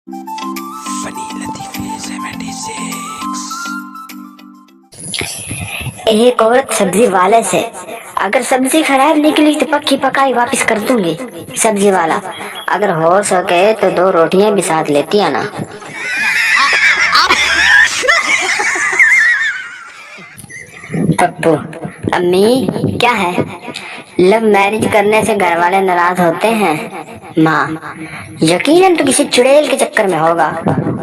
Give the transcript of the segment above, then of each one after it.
एक औरत सब्जी वाले से, अगर सब्जी खराब निकली तो पक्की पकाई वापस कर दूंगी। सब्जी वाला, अगर हो सके तो 2 रोटियां भी साथ लेती आना। पप्पू, अम्मी क्या है? लव मैरिज करने से घर वाले नाराज होते हैं। माँ, यकीनन तो किसी चुड़ैल के चक्कर में होगा,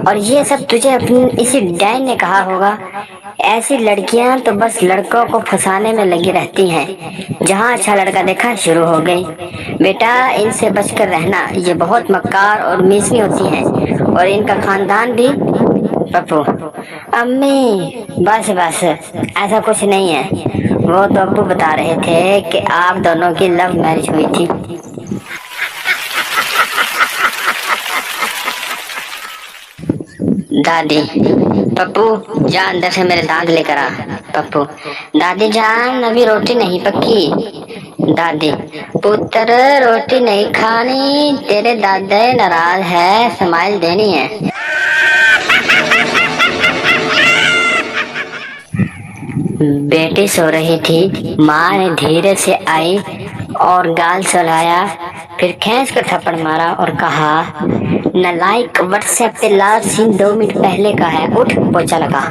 और ये सब तुझे अपनी इसी डैन ने कहा होगा। ऐसी लड़कियां तो बस लड़कों को फंसाने में लगी रहती हैं। जहाँ अच्छा लड़का देखा शुरू हो गई। बेटा, इनसे बचकर रहना, ये बहुत मक्कार और मीसी होती हैं, और इनका खानदान भी। पप्पू, अम्मी बस बस, ऐसा कुछ नहीं है। वो तो अब्बू बता रहे थे कि आप दोनों की लव मैरिज हुई थी। दादी, पप्पू जा अंदर से मेरे दांत लेकर आ। पप्पू, दादी जान अभी रोटी नहीं पकी। दादी, पुत्र रोटी नहीं खानी, तेरे दादा नाराज है, स्माइल देनी है। बेटी सो रही थी, माँ ने धीरे से आई और गाल चलाया, फिर खींच कर थप्पड़ मारा और कहा, नालायक, व्हाट्सएप पे लास्ट सीन 2 मिनट पहले का है, उठ पोछा लगा।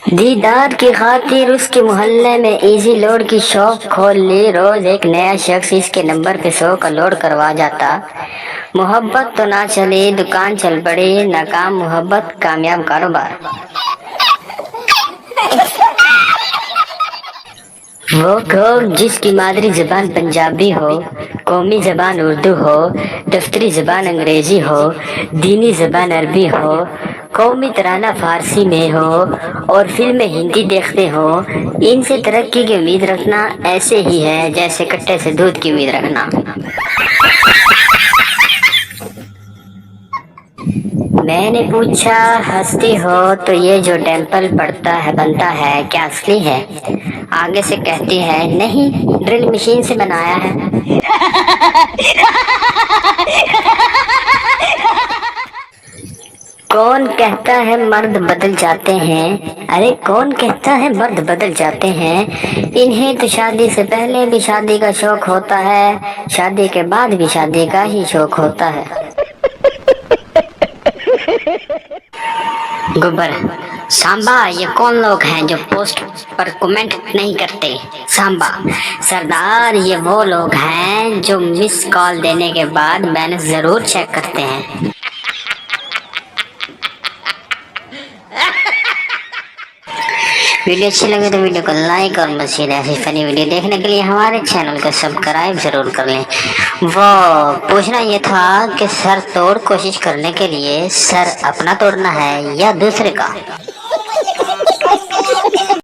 दीदार की खातिर उसके मोहल्ले में इजी लोड की शॉप खोल ली। रोज एक नया शख्स इसके नंबर पे 100 का लोड करवा जाता। मोहब्बत तो ना चली, दुकान चल पड़ी। नाकाम मोहब्बत, कामयाब कारोबार। वो लोग जिसकी मादरी जबान पंजाबी हो, कौमी जबान उर्दू हो, दफ्तरी जबान अंग्रेजी हो, दीनी जबान अरबी हो, कौमी तराना फारसी में हो और फिल्में हिंदी देखते हो, इनसे तरक्की की उम्मीद रखना ऐसे ही है जैसे कट्टे से दूध की उम्मीद रखना। मैंने पूछा, हंसती हो तो ये जो टेम्पल पड़ता है बनता है क्या असली है? आगे से कहती है, नहीं, ड्रिल मशीन से बनाया है। कौन कहता है मर्द बदल जाते हैं? अरे कौन कहता है मर्द बदल जाते हैं? इन्हें तो शादी से पहले भी शादी का शौक होता है, शादी के बाद भी शादी का ही शौक होता है। गोबर, सांबा, ये कौन लोग हैं जो पोस्ट पर कमेंट नहीं करते? सांबा, सरदार, ये वो लोग हैं जो मिस कॉल देने के बाद बैलेंस जरूर चेक करते हैं। वीडियो अच्छी लगे तो वीडियो को लाइक और मज़ीद ऐसी फनी वीडियो देखने के लिए हमारे चैनल को सब्सक्राइब जरूर कर लें। वो पूछना ये था कि सर तोड़ कोशिश करने के लिए सर अपना तोड़ना है या दूसरे का?